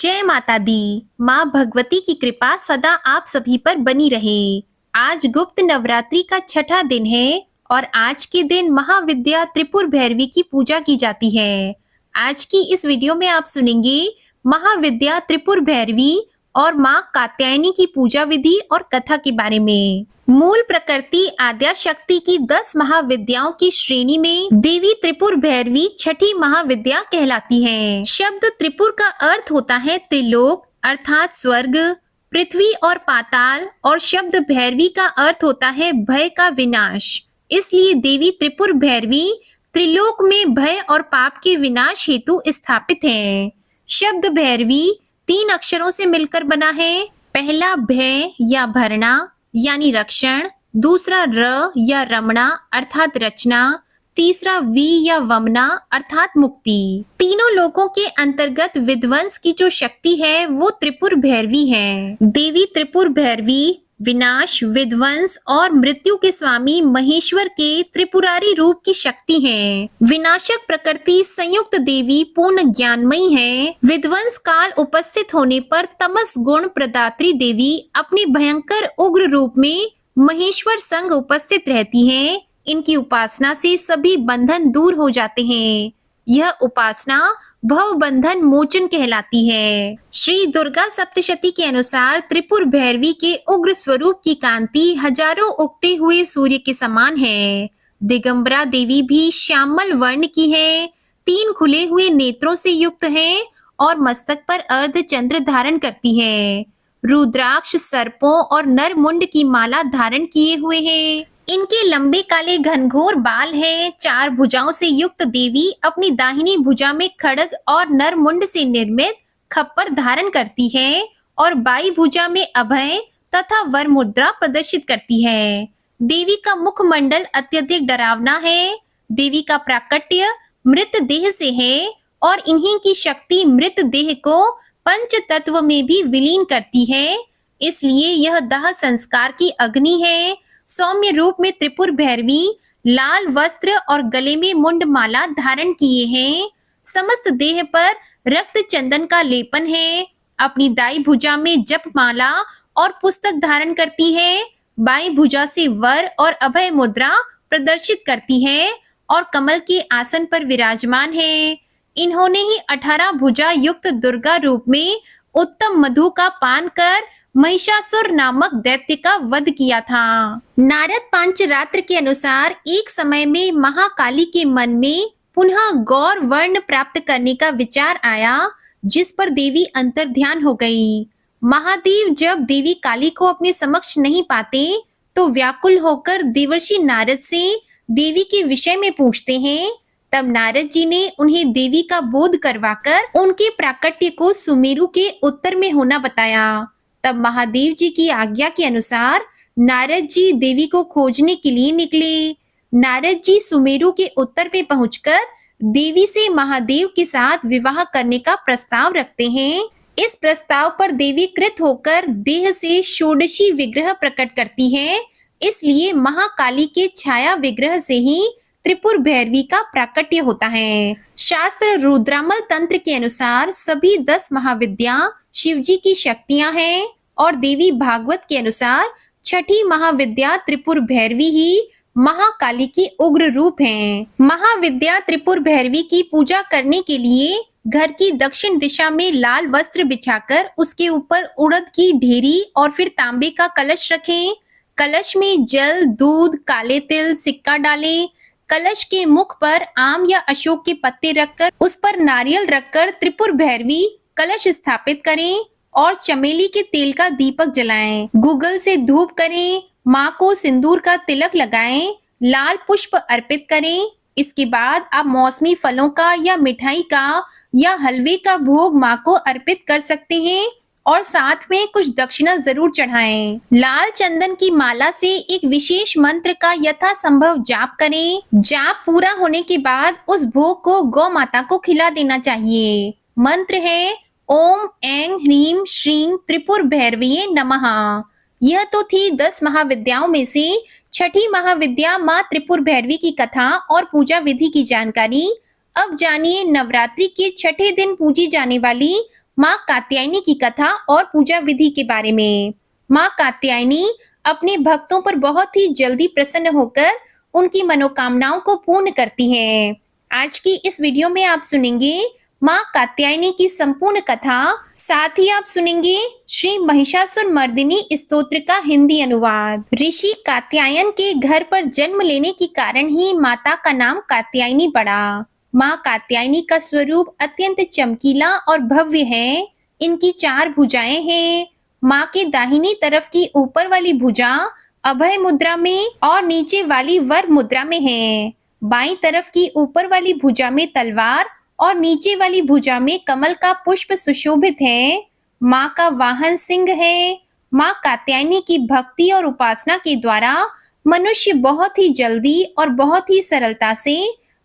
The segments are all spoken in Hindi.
जय माता दी। माँ भगवती की कृपा सदा आप सभी पर बनी रहे। आज गुप्त नवरात्रि का छठा दिन है और आज के दिन महाविद्या त्रिपुर भैरवी की पूजा की जाती है। आज की इस वीडियो में आप सुनेंगे महाविद्या त्रिपुर भैरवी और माँ कात्यायनी की पूजा विधि और कथा के बारे में। मूल प्रकृति आद्या शक्ति की 10 महाविद्याओं की श्रेणी में देवी त्रिपुर भैरवी छठी महाविद्या कहलाती है। शब्द त्रिपुर का अर्थ होता है त्रिलोक अर्थात स्वर्ग, पृथ्वी और पाताल, और शब्द भैरवी का अर्थ होता है भय का विनाश। इसलिए देवी त्रिपुर भैरवी त्रिलोक में भय और पाप के विनाश हेतु स्थापित है। शब्द भैरवी 3 अक्षरों से मिलकर बना है। पहला भय या भरना यानी रक्षण, दूसरा र या रमणा अर्थात रचना, तीसरा वी या वमना अर्थात मुक्ति। तीनों लोकों के अंतर्गत विध्वंस की जो शक्ति है वो त्रिपुर भैरवी है। देवी त्रिपुर भैरवी विनाश, विध्वंस और मृत्यु के स्वामी महेश्वर के त्रिपुरारी रूप की शक्ति है। विनाशक प्रकृति संयुक्त देवी पूर्ण ज्ञानमयी है। विध्वंस काल उपस्थित होने पर तमस गुण प्रदात्री देवी अपने भयंकर उग्र रूप में महेश्वर संग उपस्थित रहती है। इनकी उपासना से सभी बंधन दूर हो जाते हैं। यह उपासना भव बंधन मोचन कहलाती है। श्री दुर्गा सप्तशती के अनुसार त्रिपुर भैरवी के उग्र स्वरूप की कांति हजारों उगते हुए सूर्य के समान है। दिगंबरा देवी भी श्यामल वर्ण की है, 3 खुले हुए नेत्रों से युक्त है और मस्तक पर अर्ध चंद्र धारण करती है। रुद्राक्ष सर्पों और नरमुंड की माला धारण किए हुए है। इनके लंबे काले घनघोर बाल हैं। 4 भुजाओं से युक्त देवी अपनी दाहिनी भुजा में खड्ग और नरमुंड से निर्मित खप्पर धारण करती है और बाई भुजा में अभय तथा वर मुद्रा प्रदर्शित करती है। देवी का मुखमंडल अत्यधिक डरावना है। देवी का प्राकट्य मृत देह से है और इन्हीं की शक्ति मृत देह को पंच तत्व में भी विलीन करती है। इसलिए यह दाह संस्कार की अग्नि है। सौम्य रूप में त्रिपुर भैरवी लाल वस्त्र और गले में मुंड माला धारण किए हैं। समस्त देह पर रक्त चंदन का लेपन है। अपनी दाई भुजा में जप माला और पुस्तक धारण करती है। बाई भुजा से वर और अभय मुद्रा प्रदर्शित करती है और कमल के आसन पर विराजमान है। इन्होंने ही 18 भुजा युक्त दुर्गा रूप में उत्तम मधु का पान कर महिषासुर नामक दैत्य का वध किया था। नारद पांचरात्र के अनुसार एक समय में महाकाली के मन में पुनः गौर वर्ण प्राप्त करने का विचार आया, जिस पर देवी अंतर्ध्यान हो गई। महादेव जब देवी काली को अपने समक्ष नहीं पाते तो व्याकुल होकर देवर्षि नारद से देवी के विषय में पूछते हैं। तब नारद जी ने उन्हें देवी का बोध करवाकर उनके प्राकट्य को सुमेरु के उत्तर में होना बताया। तब महादेव जी की आज्ञा के अनुसार नारद जी देवी को खोजने के लिए निकले। नारद जी सुमेरु के उत्तर में पहुंचकर देवी से महादेव के साथ विवाह करने का प्रस्ताव रखते हैं। इस प्रस्ताव पर देवी कृत होकर देह से षोडशी विग्रह प्रकट करती है। इसलिए महाकाली के छाया विग्रह से ही त्रिपुर भैरवी का प्राकट्य होता है। शास्त्र रुद्रामल तंत्र के अनुसार सभी 10 महाविद्या शिवजी की शक्तियां हैं और देवी भागवत के अनुसार छठी महाविद्या त्रिपुर भैरवी ही महाकाली की उग्र रूप हैं। महाविद्या त्रिपुर भैरवी की पूजा करने के लिए घर की दक्षिण दिशा में लाल वस्त्र बिछाकर उसके ऊपर उड़द की ढेरी और फिर तांबे का कलश रखें। कलश में जल, दूध, काले तिल, सिक्का डालें। कलश के मुख पर आम या अशोक के पत्ते रखकर उस पर नारियल रखकर त्रिपुर भैरवी कलश स्थापित करें और चमेली के तेल का दीपक जलाएं। गूगल से धूप करें। माँ को सिंदूर का तिलक लगाएं। लाल पुष्प अर्पित करें। इसके बाद आप मौसमी फलों का या मिठाई का या हलवे का भोग माँ को अर्पित कर सकते हैं और साथ में कुछ दक्षिणा जरूर चढ़ाएं। लाल चंदन की माला से एक विशेष मंत्र का यथासंभव जाप करें। जाप पूरा होने के बाद उस भोग को गौ माता को खिला देना चाहिए। मंत्र है ओम ऐं ह्रीं श्रीं त्रिपुर भैरवीये नमः। यह तो थी 10 महाविद्याओं में से छठी महाविद्या माँ त्रिपुर भैरवी की कथा और पूजा विधि की जानकारी। अब जानिए नवरात्रि के छठे दिन पूजी जाने वाली माँ कात्यायनी की कथा और पूजा विधि के बारे में। माँ कात्यायनी अपने भक्तों पर बहुत ही जल्दी प्रसन्न होकर उनकी मनोकामनाओं को पूर्ण करती हैं। आज की इस वीडियो में आप सुनेंगे माँ कात्यायनी की संपूर्ण कथा, साथ ही आप सुनेंगे श्री महिषासुर मर्दिनी स्तोत्र का हिंदी अनुवाद। ऋषि कात्यायन के घर पर जन्म लेने के कारण ही माता का नाम कात्यायनी पड़ा। माँ कात्यायनी का स्वरूप अत्यंत चमकीला और भव्य है। इनकी 4 भुजाएं हैं। माँ के दाहिनी तरफ की ऊपर वाली भुजा अभय मुद्रा में और नीचे वाली वर मुद्रा में है। बाईं तरफ की ऊपर वाली भुजा में तलवार और नीचे वाली भुजा में कमल का पुष्प सुशोभित है। माँ का वाहन सिंह है। माँ कात्यायनी की भक्ति और उपासना के द्वारा मनुष्य बहुत ही जल्दी और बहुत ही सरलता से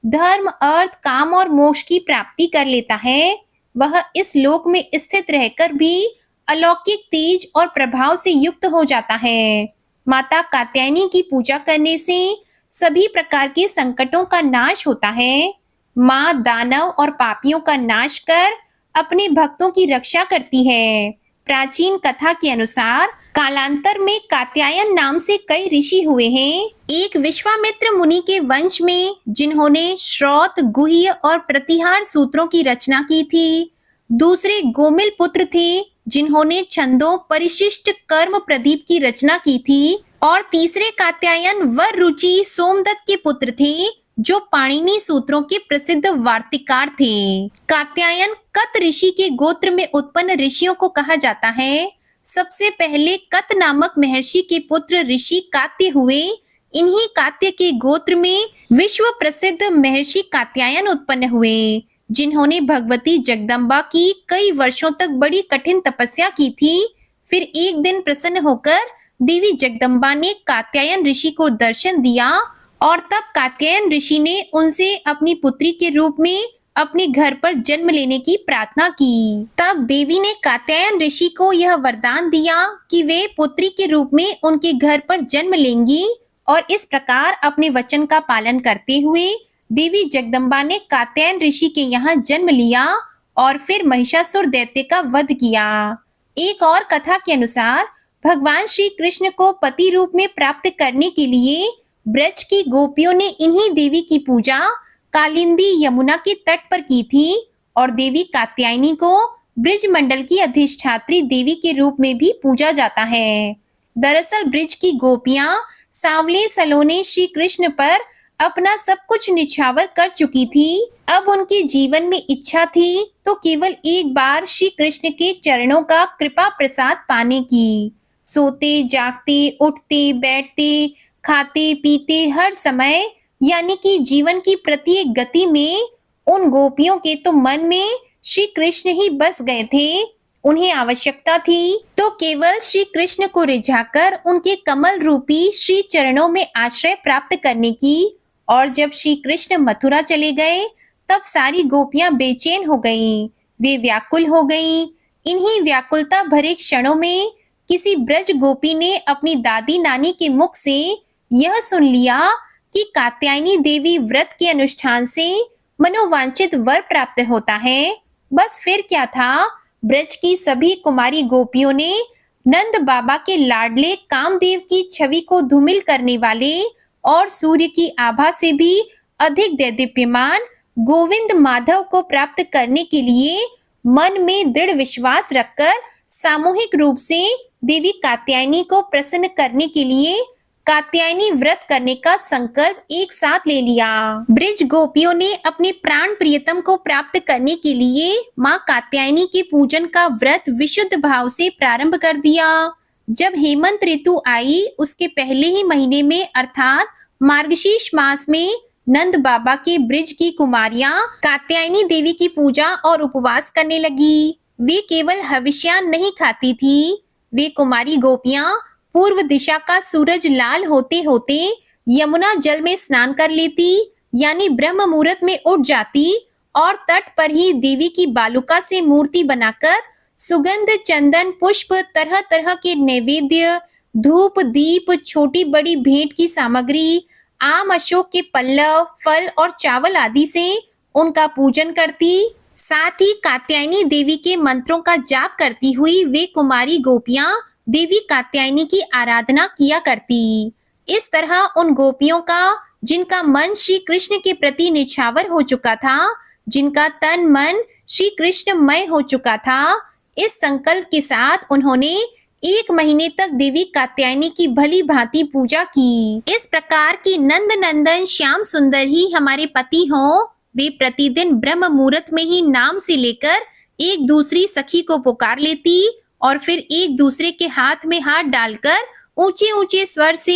धर्म, अर्थ, काम और मोक्ष की प्राप्ति कर लेता है। वह इस लोक में स्थित रहकर भी अलौकिक तेज और प्रभाव से युक्त हो जाता है। माता कात्यायनी की पूजा करने से सभी प्रकार के संकटों का नाश होता है। माँ दानव और पापियों का नाश कर अपने भक्तों की रक्षा करती है। प्राचीन कथा के अनुसार कालांतर में कात्यायन नाम से कई ऋषि हुए हैं। एक विश्वामित्र मुनि के वंश में जिन्होंने श्रौत, गुह्य और प्रतिहार सूत्रों की रचना की थी। दूसरे गोमिल पुत्र थे जिन्होंने छंदों, परिशिष्ट, कर्म प्रदीप की रचना की थी। और तीसरे कात्यायन वर रुचि सोमदत्त के पुत्र थे जो पाणिनि सूत्रों के प्रसिद्ध वार्तिकार थे। कात्यायन कत ऋषि के गोत्र में उत्पन्न ऋषियों को कहा जाता है। सबसे पहले कत नामक महर्षि के पुत्र ऋषि कात्य हुए। इन्हीं कात्य के गोत्र में विश्व प्रसिद्ध महर्षि कात्यायन उत्पन्न हुए, जिन्होंने भगवती जगदम्बा की कई वर्षों तक बड़ी कठिन तपस्या की थी। फिर एक दिन प्रसन्न होकर देवी जगदम्बा ने कात्यायन ऋषि को दर्शन दिया और तब कात्यायन ऋषि ने उनसे अपनी पुत्री के रूप में अपने घर पर जन्म लेने की प्रार्थना की। तब देवी ने कात्यायन ऋषि को यह वरदान दिया कि वे पुत्री के रूप में उनके घर पर जन्म लेंगी और इस प्रकार अपने वचन का पालन करते हुए देवी जगदम्बा ने कात्यायन ऋषि के यहाँ जन्म लिया और फिर महिषासुर दैत्य का वध किया। एक और कथा के अनुसार भगवान श्री कृष्ण को पति रूप में प्राप्त करने के लिए ब्रज की गोपियों ने इन्हीं देवी की पूजा कालिंदी यमुना के तट पर की थी और देवी कात्यायनी को ब्रिज मंडल की अधिष्ठात्री देवी के रूप में भी पूजा जाता है। दरअसल ब्रिज की गोपियां सांवले सलोने श्री कृष्ण पर अपना सब कुछ निछावर कर चुकी थी। अब उनके जीवन में इच्छा थी तो केवल एक बार श्री कृष्ण के चरणों का कृपा प्रसाद पाने की। सोते, जागते, उठते, बैठते, खाते, पीते, हर समय यानी कि जीवन की प्रत्येक गति में उन गोपियों के तो मन में श्री कृष्ण ही बस गए थे। उन्हें आवश्यकता थी तो केवल श्री कृष्ण को रिझाकर उनके कमल रूपी श्री चरणों में आश्रय प्राप्त करने की। और जब श्री कृष्ण मथुरा चले गए तब सारी गोपियां बेचैन हो गईं, वे व्याकुल हो गईं। इन्हीं व्याकुलता भरे क्षणों में किसी ब्रज गोपी ने अपनी दादी नानी के मुख से यह सुन लिया कि कात्यायनी देवी व्रत के अनुष्ठान से मनोवांछित वर प्राप्त होता है। बस फिर क्या था, ब्रज की सभी कुमारी गोपियों ने नंद बाबा के लाडले कामदेव की छवि को धूमिल करने वाले और सूर्य की आभा से भी अधिक दैदीप्यमान गोविंद माधव को प्राप्त करने के लिए मन में दृढ़ विश्वास रखकर सामूहिक रूप से देवी कात्यायनी को प्रसन्न करने के लिए कात्यायनी व्रत करने का संकल्प एक साथ ले लिया। ब्रिज गोपियों ने अपने प्राण प्रियतम को प्राप्त करने के लिए माँ कात्यायनी के पूजन का व्रत विशुद्ध भाव से प्रारंभ कर दिया। जब हेमंत ऋतु आई उसके पहले ही महीने में अर्थात मार्गशीर्ष मास में नंद बाबा के ब्रिज की कुमारियां कात्यायनी देवी की पूजा और उपवास करने लगी। वे केवल हविष्यान नहीं खाती थी, वे कुमारी गोपियां पूर्व दिशा का सूरज लाल होते होते यमुना जल में स्नान कर लेती, यानी ब्रह्म मुहूर्त में उठ जाती और तट पर ही देवी की बालुका से मूर्ति बनाकर सुगंध, चंदन, पुष्प, तरह तरह के नैवेद्य, धूप, दीप, छोटी बड़ी भेंट की सामग्री, आम, अशोक के पल्लव, फल और चावल आदि से उनका पूजन करती। साथ ही कात्यायनी देवी के मंत्रों का जाप करती हुई वे कुमारी गोपियां देवी कात्यायनी की आराधना किया करती। इस तरह उन गोपियों का जिनका मन श्री कृष्ण के प्रति निछावर हो चुका था, जिनका तन मन श्री कृष्णमय हो चुका था, इस संकल्प के साथ उन्होंने 1 महीने तक देवी कात्यायनी की भली भांति पूजा की। इस प्रकार की नंद नंदन श्याम सुंदर ही हमारे पति हों, वे प्रतिदिन ब्रह्म मुहूर्त में ही नाम से लेकर एक दूसरी सखी को पुकार लेती और फिर एक दूसरे के हाथ में हाथ डालकर ऊंचे ऊंचे स्वर से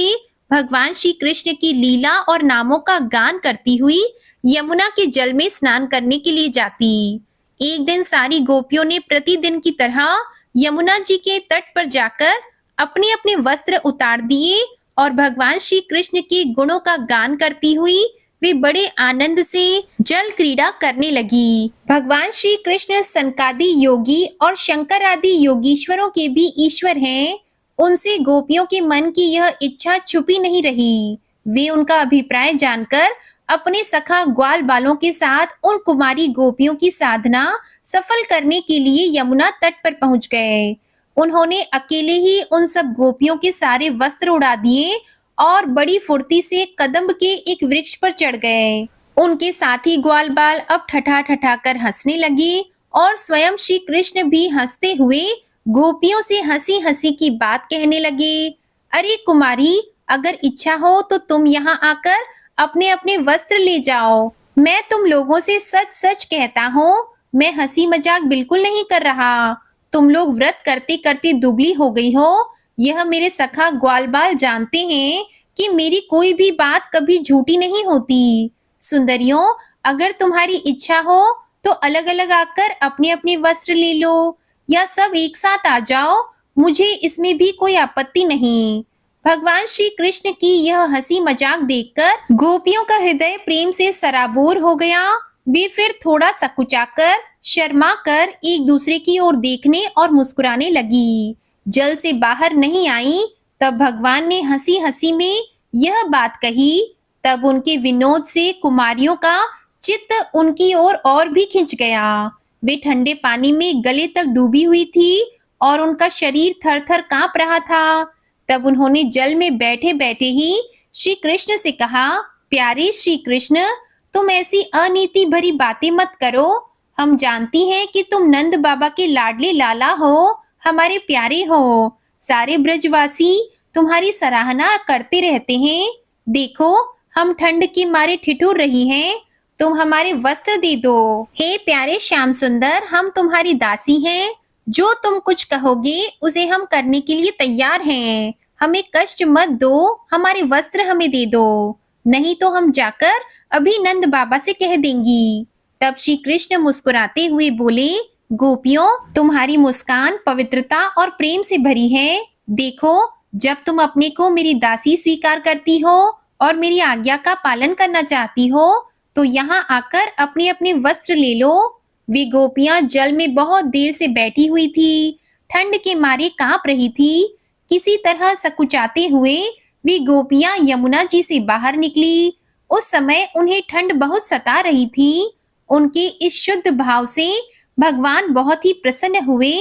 भगवान श्री कृष्ण की लीला और नामों का गान करती हुई यमुना के जल में स्नान करने के लिए जाती। एक दिन सारी गोपियों ने प्रतिदिन की तरह यमुना जी के तट पर जाकर अपने अपने वस्त्र उतार दिए और भगवान श्री कृष्ण के गुणों का गान करती हुई वे बड़े आनंद से जल क्रीड़ा करने लगी। भगवान श्री कृष्ण सनकादि योगी और शंकर आदि योगीश्वरों के भी ईश्वर हैं। उनसे गोपियों के मन की यह इच्छा छुपी नहीं रही। वे उनका अभिप्राय जानकर अपने सखा ग्वाल बालों के साथ उन कुमारी गोपियों की साधना सफल करने के लिए यमुना तट पर पहुंच गए। उन्होंने अकेले ही उन सब गोपियों के सारे वस्त्र उड़ा दिए और बड़ी फुर्ती से कदम्ब के एक वृक्ष पर चढ़ गए। उनके साथी ग्वाल बाल अब ठठा ठठा कर हंसने लगे और स्वयं श्री कृष्ण भी हंसते हुए गोपियों से हंसी हंसी की बात कहने लगे। अरे कुमारी, अगर इच्छा हो तो तुम यहाँ आकर अपने अपने वस्त्र ले जाओ। मैं तुम लोगों से सच सच कहता हूँ, मैं हंसी मजाक बिल्कुल नहीं कर रहा। तुम लोग व्रत करते करते दुबली हो गई हो। यह मेरे सखा ग्वालबाल जानते हैं कि मेरी कोई भी बात कभी झूठी नहीं होती। सुंदरियों, अगर तुम्हारी इच्छा हो तो अलग अलग आकर अपने अपने वस्त्र ले लो या सब एक साथ आ जाओ, मुझे इसमें भी कोई आपत्ति नहीं। भगवान श्री कृष्ण की यह हंसी मजाक देखकर गोपियों का हृदय प्रेम से सराबोर हो गया। वे फिर थोड़ा सकुचाकर शर्मा कर एक दूसरे की ओर देखने और मुस्कुराने लगी। जल से बाहर नहीं आई तब भगवान ने हंसी हंसी में यह बात कही। तब उनके विनोद से कुमारियों का चित्त उनकी ओर और भी खिंच गया। वे ठंडे पानी में गले तक डूबी हुई थी और उनका शरीर थर थर कांप रहा था। तब उन्होंने जल में बैठे बैठे ही श्री कृष्ण से कहा, प्यारे श्री कृष्ण, तुम ऐसी अनीति भरी बातें मत करो। हम जानती हैं कि तुम नंद बाबा के लाडले लाला हो, हमारे प्यारे हो। सारे ब्रजवासी तुम्हारी सराहना करते रहते हैं। देखो, हम ठंड के मारे ठिठुर रही हैं, तुम हमारे वस्त्र दे दो। हे प्यारे श्याम सुंदर, हम तुम्हारी दासी हैं। जो तुम कुछ कहोगे उसे हम करने के लिए तैयार हैं। हमें कष्ट मत दो, हमारे वस्त्र हमें दे दो, नहीं तो हम जाकर अभी नंद बाबा से कह देंगी। तब श्री कृष्ण मुस्कुराते हुए बोले, गोपियों, तुम्हारी मुस्कान पवित्रता और प्रेम से भरी है। देखो, जब तुम अपने को मेरी दासी स्वीकार करती हो और मेरी आज्ञा का पालन करना चाहती हो तो यहाँ आकर अपने अपने वस्त्र ले लो। वे गोपियां जल में बहुत देर से बैठी हुई थी, ठंड के मारे कांप रही थी। किसी तरह सकुचाते हुए वे गोपियां यमुना जी से बाहर निकली। उस समय उन्हें ठंड बहुत सता रही थी। उनके इस शुद्ध भाव से भगवान बहुत ही प्रसन्न हुए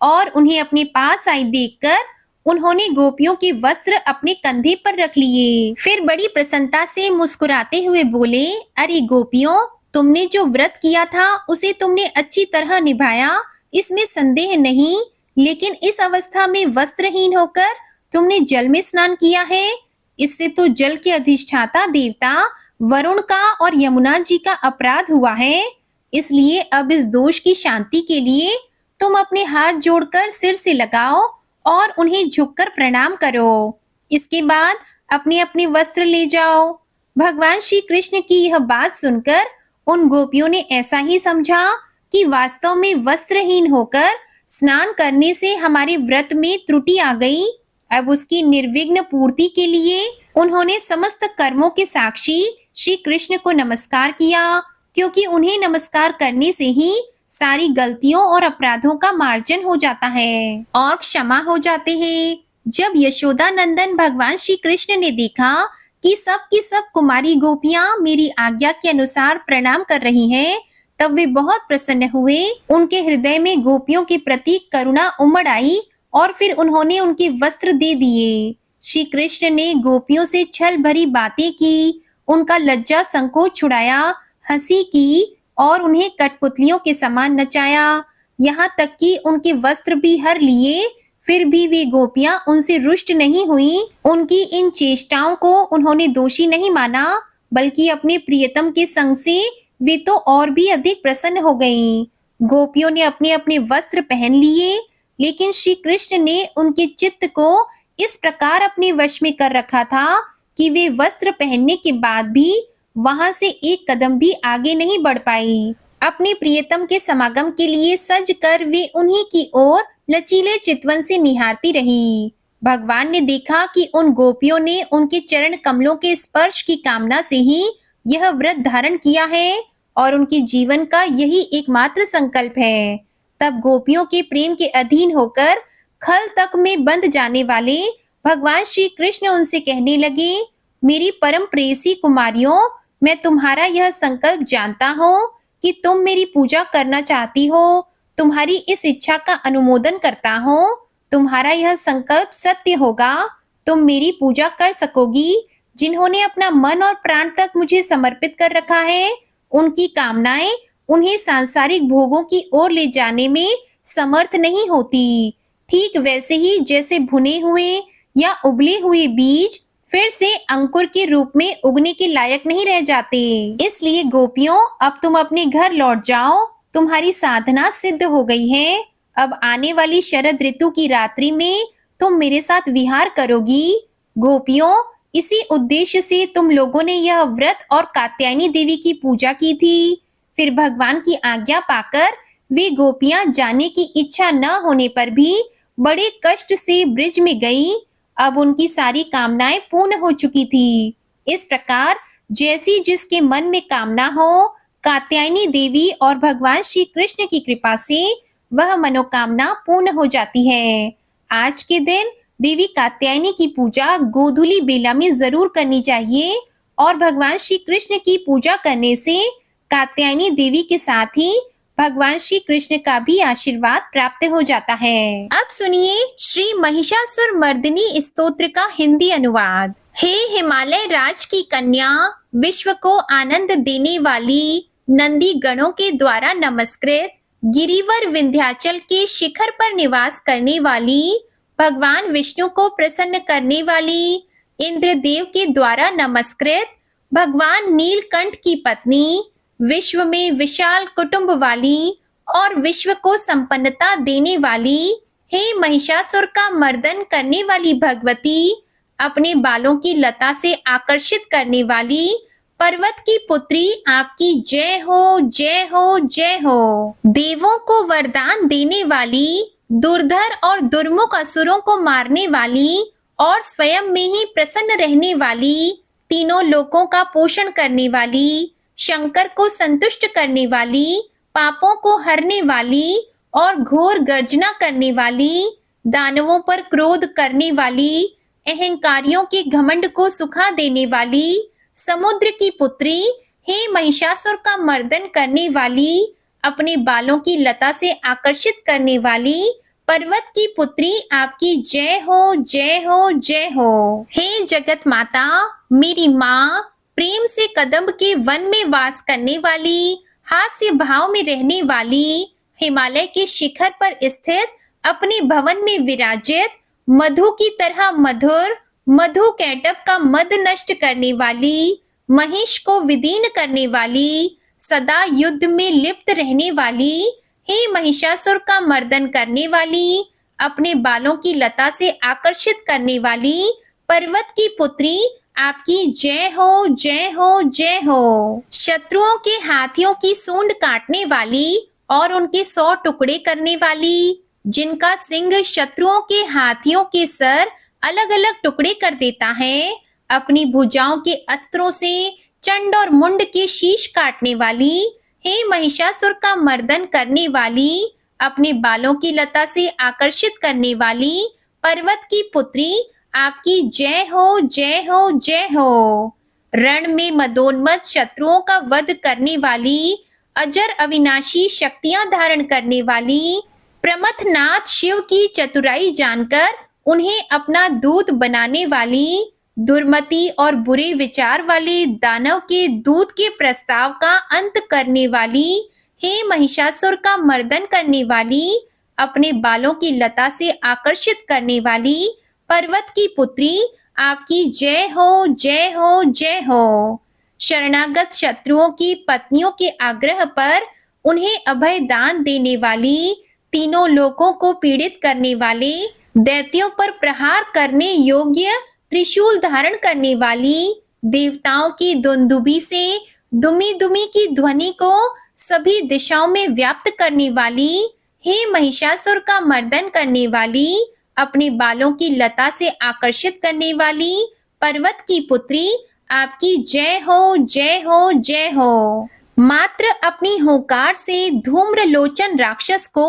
और उन्हें अपने पास आई देखकर उन्होंने गोपियों के वस्त्र अपने कंधे पर रख लिए। फिर बड़ी प्रसन्नता से मुस्कुराते हुए बोले, अरे गोपियों, तुमने जो व्रत किया था उसे तुमने अच्छी तरह निभाया, इसमें संदेह नहीं। लेकिन इस अवस्था में वस्त्रहीन होकर तुमने जल में स्नान किया है। इससे तो जल के अधिष्ठाता देवता वरुण का और यमुना जी का अपराध हुआ है। इसलिए अब इस दोष की शांति के लिए तुम अपने हाथ जोड़कर सिर से लगाओ और उन्हें झुककर प्रणाम करो। इसके बाद अपने अपने वस्त्र ले जाओ। भगवान श्री कृष्ण की यह बात सुनकर उन गोपियों ने ऐसा ही समझा कि वास्तव में वस्त्रहीन होकर स्नान करने से हमारे व्रत में त्रुटि आ गई। अब उसकी निर्विघ्न पूर्ति के लिए उन्होंने समस्त कर्मों के साक्षी श्री कृष्ण को नमस्कार किया, क्योंकि उन्हें नमस्कार करने से ही सारी गलतियों और अपराधों का मार्जन हो जाता है और क्षमा हो जाते हैं। जब यशोदा नंदन भगवान श्री कृष्ण ने देखा कि सब की सब कुमारी गोपियां मेरी आज्ञा के अनुसार प्रणाम कर रही हैं, तब वे बहुत प्रसन्न हुए। उनके हृदय में गोपियों के प्रति करुणा उमड़ आई और फिर उन्होंने उनके वस्त्र दे दिए। श्री कृष्ण ने गोपियों से छल भरी बातें की, उनका लज्जा संकोच छुड़ाया, हंसी की और उन्हें कठपुतलियों के समान नचाया। यहाँ तक कि उनके वस्त्र भी हर लिए, फिर भी वे गोपियां उनसे रुष्ट नहीं हुई। उनकी इन चेष्टाओं को उन्होंने दोषी नहीं माना, बल्कि अपने प्रियतम के संग से वे तो और भी अधिक प्रसन्न हो गईं। गोपियों ने अपने अपने वस्त्र पहन लिए, लेकिन श्री कृष्ण ने उनके चित्त को इस प्रकार अपने वश में कर रखा था कि वे वस्त्र पहनने के बाद भी वहां से एक कदम भी आगे नहीं बढ़ पाई। अपने प्रियतम के समागम के लिए सज कर वे उन्हीं की ओर लचीले चितवन से निहारती रही। भगवान ने देखा कि उन गोपियों ने उनके चरण कमलों के स्पर्श की कामना से ही यह व्रत धारण किया है और उनके जीवन का यही एकमात्र संकल्प है। तब गोपियों के प्रेम के अधीन होकर खल तक में बंध जाने वाले भगवान श्री कृष्ण उनसे कहने लगे, मेरी परम प्रेयसी कुमारियों, मैं तुम्हारा यह संकल्प जानता हूँ कि तुम मेरी पूजा करना चाहती हो। तुम्हारी इस इच्छा का अनुमोदन करता हूँ। तुम्हारा यह संकल्प सत्य होगा। तुम मेरी पूजा कर सकोगी। जिन्होंने अपना मन और प्राण तक मुझे समर्पित कर रखा है, उनकी कामनाएं उन्हें सांसारिक भोगों की ओर ले जाने में समर्थ नहीं होती। ठीक वैसे ही जैसे भुने हुए या उबले हुए बीज फिर से अंकुर के रूप में उगने के लायक नहीं रह जाते। इसलिए गोपियों, अब तुम अपने घर लौट जाओ। तुम्हारी साधना सिद्ध हो गई है। अब आने वाली शरद ऋतु की रात्रि में तुम मेरे साथ विहार करोगी। गोपियों, इसी उद्देश्य से तुम लोगों ने यह व्रत और कात्यायनी देवी की पूजा की थी। फिर भगवान की आज्ञा पाकर वे गोपियां जाने की इच्छा न होने पर भी बड़े कष्ट से ब्रिज में गई। अब उनकी सारी कामनाएं पूर्ण हो चुकी थी। इस प्रकार जैसी जिसके मन में कामना हो, कात्यायनी देवी और भगवान श्री कृष्ण की कृपा से वह मनोकामना पूर्ण हो जाती है। आज के दिन देवी कात्यायनी की पूजा गोधूली बेला में जरूर करनी चाहिए और भगवान श्री कृष्ण की पूजा करने से कात्यायनी देवी के साथ ही भगवान श्री कृष्ण का भी आशीर्वाद प्राप्त हो जाता है। अब सुनिए श्री महिषासुर मर्दिनी स्तोत्र का हिंदी अनुवाद। हे हिमालय राज की कन्या, विश्व को आनंद देने वाली, नंदी गणों के द्वारा नमस्कृत, गिरिवर विंध्याचल के शिखर पर निवास करने वाली, भगवान विष्णु को प्रसन्न करने वाली, इंद्रदेव के द्वारा नमस्कृत, भगवान नीलकंठ की पत्नी, विश्व में विशाल कुटुंब वाली और विश्व को संपन्नता देने वाली, हे महिषासुर का मर्दन करने वाली भगवती, अपने बालों की लता से आकर्षित करने वाली, पर्वत की पुत्री, आपकी जय हो, जय हो, जय हो। देवों को वरदान देने वाली, दुर्धर और दुर्मुख असुरों को मारने वाली और स्वयं में ही प्रसन्न रहने वाली, तीनों लोकों का पोषण करने वाली, शंकर को संतुष्ट करने वाली, पापों को हरने वाली और घोर गर्जना करने वाली, दानवों पर क्रोध करने वाली, अहंकारियों के घमंड को सुखा देने वाली, समुद्र की पुत्री, हे महिषासुर का मर्दन करने वाली, अपने बालों की लता से आकर्षित करने वाली, पर्वत की पुत्री, आपकी जय हो, जय हो, जय हो। हे जगत माता, मेरी माँ, प्रेम से कदम्ब के वन में वास करने वाली, हास्य भाव में रहने वाली, हिमालय के शिखर पर स्थित, अपने भवन में विराजित, मधु की तरह मधुर, मधु कैटब का मद नष्ट करने वाली, महिष को विदीन करने वाली, सदा युद्ध में लिप्त रहने वाली, हे महिषासुर का मर्दन करने वाली, अपने बालों की लता से आकर्षित करने वाली, पर्वत की पुत्री, आपकी जय हो, जय हो, जय हो। शत्रुओं के हाथियों की सूंड काटने वाली और उनके 100 टुकड़े करने वाली, जिनका सिंह शत्रुओं के हाथियों के सर अलग अलग टुकड़े कर देता है, अपनी भुजाओं के अस्त्रों से चंड और मुंड के शीश काटने वाली, हे महिषासुर का मर्दन करने वाली, अपने बालों की लता से आकर्षित करने वाली, पर्वत की पुत्री, आपकी जय हो, जय हो, जय हो। रण में मदोन्मत्त शत्रुओं का वध करने वाली, अजर अविनाशी शक्तियां धारण करने वाली प्रमथनाथ शिव की चतुराई जानकर उन्हें अपना दूत बनाने वाली, दुर्मति और बुरे विचार वाले दानव के दूत के प्रस्ताव का अंत करने वाली, हे महिषासुर का मर्दन करने वाली, अपने बालों की लता से आकर्षित करने वाली पर्वत की पुत्री, आपकी जय हो, जय हो, जय हो। शरणागत शत्रुओं की पत्नियों के आग्रह पर उन्हें अभय दान देने वाली, तीनों लोकों को पीड़ित करने वाले, दैत्यों पर प्रहार करने योग्य त्रिशूल धारण करने वाली, देवताओं की दुंदुभी से दुमी दुमी की ध्वनि को सभी दिशाओं में व्याप्त करने वाली, हे महिषासुर का मर्दन करने वाली, अपने बालों की लता से आकर्षित करने वाली पर्वत की पुत्री, आपकी जय हो, जय हो, जय हो। मात्र अपनी हुंकार से धूम्रलोचन राक्षस को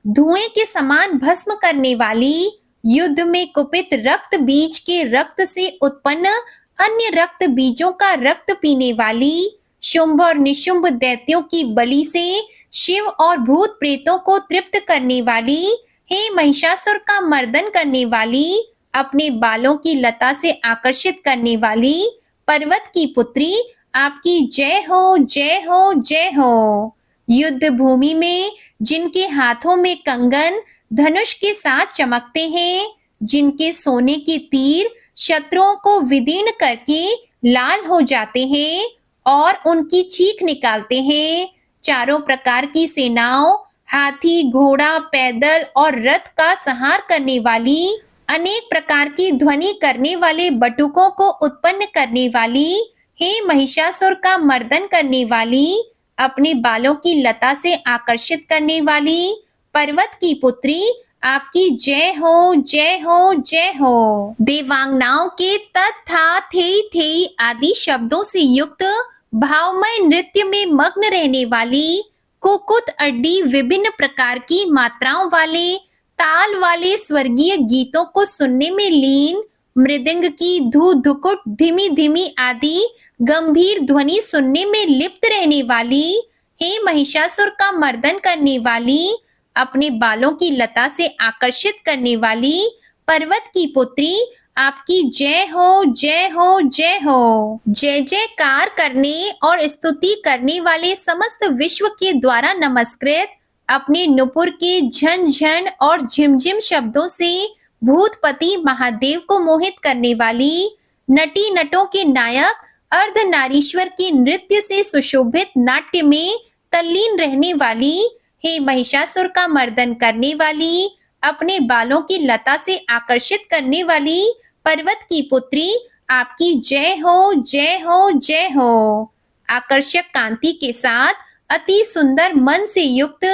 धुएं के समान भस्म करने वाली, युद्ध में कुपित रक्त बीज के रक्त से उत्पन्न अन्य रक्त बीजों का रक्त पीने वाली, शुंभ और निशुंभ दैत्यों की बलि से शिव और भूत प्रेतों को तृप्त करने वाली, हे महिषासुर का मर्दन करने वाली, अपने बालों की लता से आकर्षित करने वाली पर्वत की पुत्री, आपकी जय हो, जय हो, जय हो। युद्ध भूमि में जिनके हाथों में कंगन धनुष के साथ चमकते हैं, जिनके सोने के तीर शत्रुओं को विदीर्ण करके लाल हो जाते हैं और उनकी चीख निकालते हैं, चारों प्रकार की सेनाओं, हाथी, घोड़ा, पैदल और रथ का संहार करने वाली, अनेक प्रकार की ध्वनि करने वाले बटुकों को उत्पन्न करने वाली, हे महिषासुर का मर्दन करने वाली, अपने बालों की लता से आकर्षित करने वाली पर्वत की पुत्री, आपकी जय हो, जय हो, जय हो। देवांगनाओं के तथा थे आदि शब्दों से युक्त भावमय नृत्य में मग्न रहने वाली, कुकुत अड्डी विभिन्न प्रकार की मात्राओं वाले ताल वाले स्वर्गीय गीतों को सुनने में लीन, मृदंग की धू धुकुट धीमी धीमी आदि गंभीर ध्वनि सुनने में लिप्त रहने वाली, हे महिषासुर का मर्दन करने वाली, अपने बालों की लता से आकर्षित करने वाली पर्वत की पुत्री, आपकी जय हो, जय हो, जय हो। जय जयकार करने और स्तुति करने वाले समस्त विश्व के द्वारा नमस्कृत, अपने नुपुर के झन झन और झिमझिम शब्दों से भूतपति महादेव को मोहित करने वाली, नटी नटों के नायक अर्धनारीश्वर के नृत्य से सुशोभित नाट्य में तल्लीन रहने वाली, हे महिषासुर का मर्दन करने वाली, अपने बालों की लता से आकर्षित करने वाली पर्वत की पुत्री, आपकी जय हो, जय हो, जय हो। आकर्षक कांति के साथ अति सुंदर मन से युक्त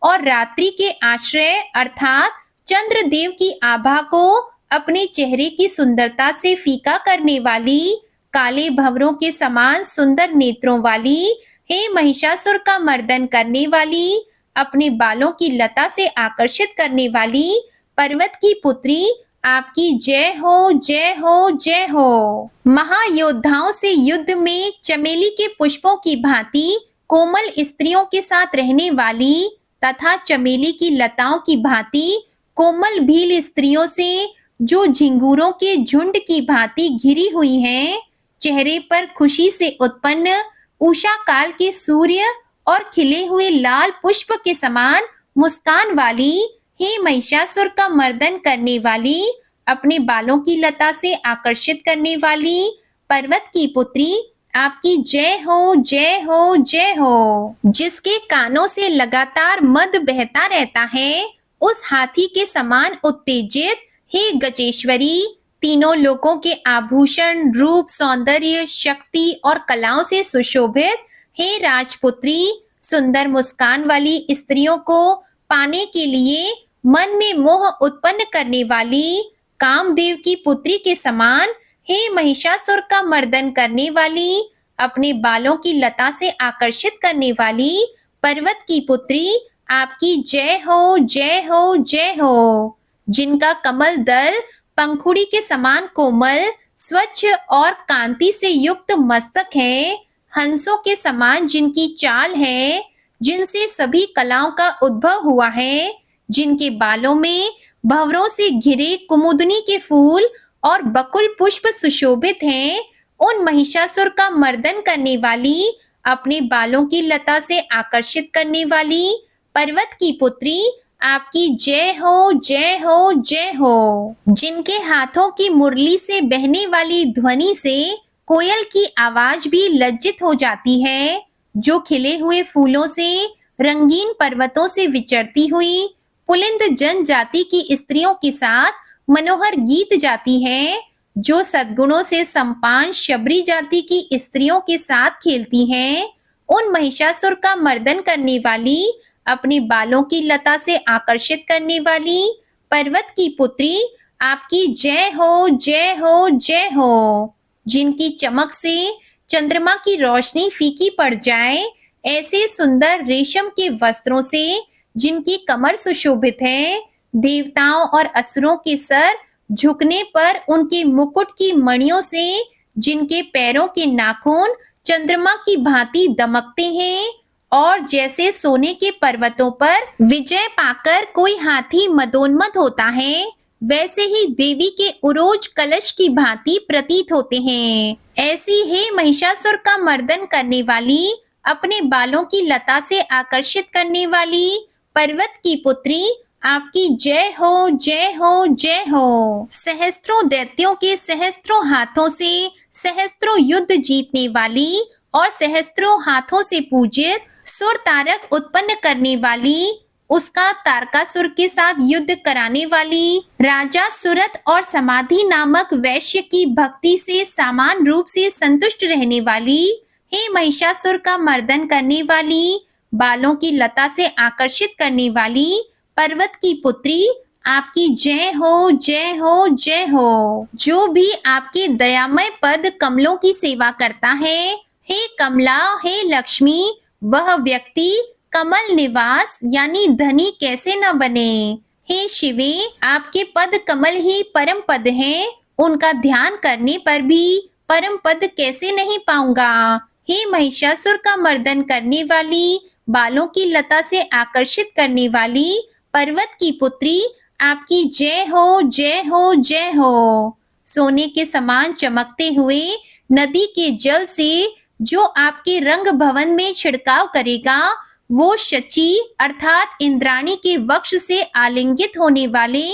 और रात्रि के आश्रय अर्थात चंद्रदेव की आभा को अपने चेहरे की सुंदरता से फीका करने वाली, काले भंवरों के समान सुंदर नेत्रों वाली, हे महिषासुर का मर्दन करने वाली, अपने बालों की लता से आकर्षित करने वाली पर्वत की पुत्री, आपकी जय हो, जय हो, जय हो। महायोद्धाओं से युद्ध में चमेली के पुष्पों की भांति कोमल स्त्रियों के साथ रहने वाली तथा चमेली की लताओं की भांति कोमल भील स्त्रियों से जो झिंगूरों के झुंड की भांति घिरी हुई हैं, चेहरे पर खुशी से उत्पन्न उषा काल के सूर्य और खिले हुए लाल पुष्प के समान मुस्कान वाली, हे महिषासुर का मर्दन करने वाली, अपने बालों की लता से आकर्षित करने वाली पर्वत की पुत्री, आपकी जय हो, जय हो, जय हो। जिसके कानों से लगातार मद बहता रहता है, उस हाथी के समान उत्तेजित, हे गजेश्वरी, तीनों लोकों के आभूषण, रूप, सौंदर्य, शक्ति और कलाओं से सुशोभित, हे राजपुत्री, सुंदर मुस्कान वाली स्त्रियों को पाने के लिए मन में मोह उत्पन्न करने वाली कामदेव की पुत्री के समान, हे महिषासुर का मर्दन करने वाली, अपने बालों की लता से आकर्षित करने वाली पर्वत की पुत्री, आपकी जय हो, जय हो, जय हो। जिनका कमल दल पंखुड़ी के समान कोमल, स्वच्छ और कांति से युक्त मस्तक है, हंसों के समान जिनकी चाल है, जिनसे सभी कलाओं का उद्भव हुआ है, जिनके बालों में भंवरों से घिरे कुमुदनी के फूल और बकुल पुष्प सुशोभित हैं, उन महिषासुर का मर्दन करने वाली, अपने बालों की लता से आकर्षित करने वाली पर्वत की पुत्री, आपकी जय हो, जय हो, जय हो। जिनके हाथों की मुरली से बहने वाली ध्वनि से कोयल की आवाज भी लज्जित हो जाती है, जो खिले हुए फूलों से, रंगीन पर्वतों से विचरती हुई पुलिंद जनजाति की स्त्रियों के साथ मनोहर गीत जाती है, जो सद्गुणों से संपन्न शबरी जाति की स्त्रियों के साथ खेलती हैं, उन महिषासुर का मर्दन करने वाली, अपने बालों की लता से आकर्षित करने वाली पर्वत की पुत्री, आपकी जय हो, जय हो, जय हो। जिनकी चमक से चंद्रमा की रोशनी फीकी पड़ जाए, ऐसे सुंदर रेशम के वस्त्रों से जिनकी कमर सुशोभित है, देवताओं और असुरों के सर झुकने पर उनके मुकुट की मणियों से जिनके पैरों के नाखून चंद्रमा की भांति दमकते हैं, और जैसे सोने के पर्वतों पर विजय पाकर कोई हाथी मदोन्मत्त होता है, वैसे ही देवी के उरोज कलश की भांति प्रतीत होते हैं। ऐसी ही महिषासुर का मर्दन करने वाली, अपने बालों की लता से आकर्षित करने वाली पर्वत की पुत्री, आपकी जय हो, जय हो, जय हो। सहस्त्रों दैत्यों के सहस्त्रों हाथों से सहस्त्रों युद्ध जीतने वाली और सहस्त्रों हाथों से पूजित सुर तारक उत्पन्न करने वाली, उसका तारकासुर के साथ युद्ध कराने वाली, राजा सुरत और समाधि नामक वैश्य की भक्ति से समान रूप से संतुष्ट रहने वाली, हे महिषासुर का मर्दन करने वाली, बालों की लता से आकर्षित करने वाली पर्वत की पुत्री, आपकी जय हो, जय हो, जय हो। जो भी आपके दयामय पद कमलों की सेवा करता है, हे कमला, हे लक्ष्मी, वह व्यक्ति कमल निवास यानी धनी कैसे न बने। हे शिवे, आपके पद कमल ही परम पद हैं, उनका ध्यान करने पर भी परम पद कैसे नहीं पाऊंगा। हे महिषासुर का मर्दन करने वाली, बालों की लता से आकर्षित करने वाली पर्वत की पुत्री, आपकी जय हो, जय हो, जय हो। सोने के समान चमकते हुए नदी के जल से जो आपके रंग भवन में छिड़काव करेगा, वो शची अर्थात इंद्राणी के वक्ष से आलिंगित होने वाले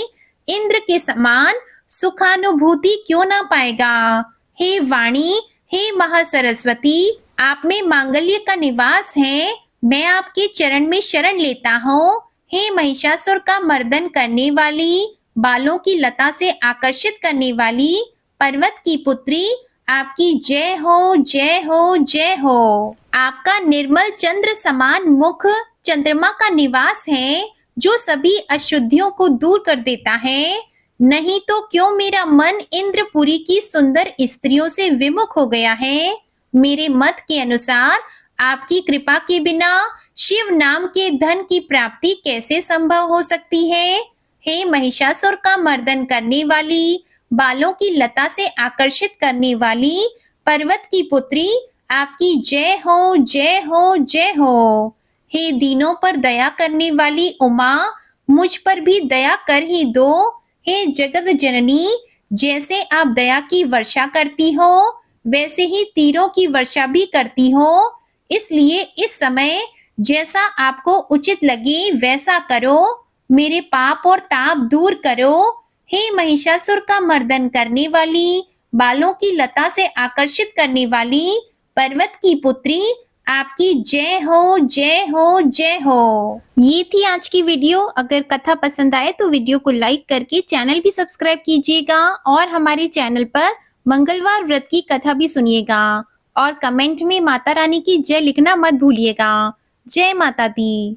इंद्र के समान सुखानुभूति क्यों ना पाएगा। हे वाणी, हे महासरस्वती, आप में मांगल्य का निवास है, मैं आपके चरण में शरण लेता हूँ। हे महिषासुर का मर्दन करने वाली, बालों की लता से आकर्षित करने वाली पर्वत की पुत्री, आपकी जय हो, जय हो, जय हो। आपका निर्मल चंद्र समान मुख चंद्रमा का निवास है, जो सभी अशुद्धियों को दूर कर देता है। नहीं तो क्यों मेरा मन इंद्रपुरी की सुंदर स्त्रियों से विमुख हो गया है। मेरे मत के अनुसार आपकी कृपा के बिना शिव नाम के धन की प्राप्ति कैसे संभव हो सकती है। हे महिषासुर का मर्दन करने वाली, बालों की लता से आकर्षित करने वाली पर्वत की पुत्री, आपकी जय हो, जय हो, जय हो। हे दीनों पर दया करने वाली उमा, मुझ पर भी दया कर ही दो। हे जगत जननी, जैसे आप दया की वर्षा करती हो, वैसे ही तीरों की वर्षा भी करती हो, इसलिए इस समय जैसा आपको उचित लगे वैसा करो, मेरे पाप और ताप दूर करो। हे महिषासुर का मर्दन करने वाली, बालों की लता से आकर्षित करने वाली पर्वत की पुत्री, आपकी जय हो, जय हो, जय हो। ये थी आज की वीडियो। अगर कथा पसंद आए तो वीडियो को लाइक करके चैनल भी सब्सक्राइब कीजिएगा और हमारे चैनल पर मंगलवार व्रत की कथा भी सुनिएगा और कमेंट में माता रानी की जय लिखना मत भूलिएगा। जय माता दी।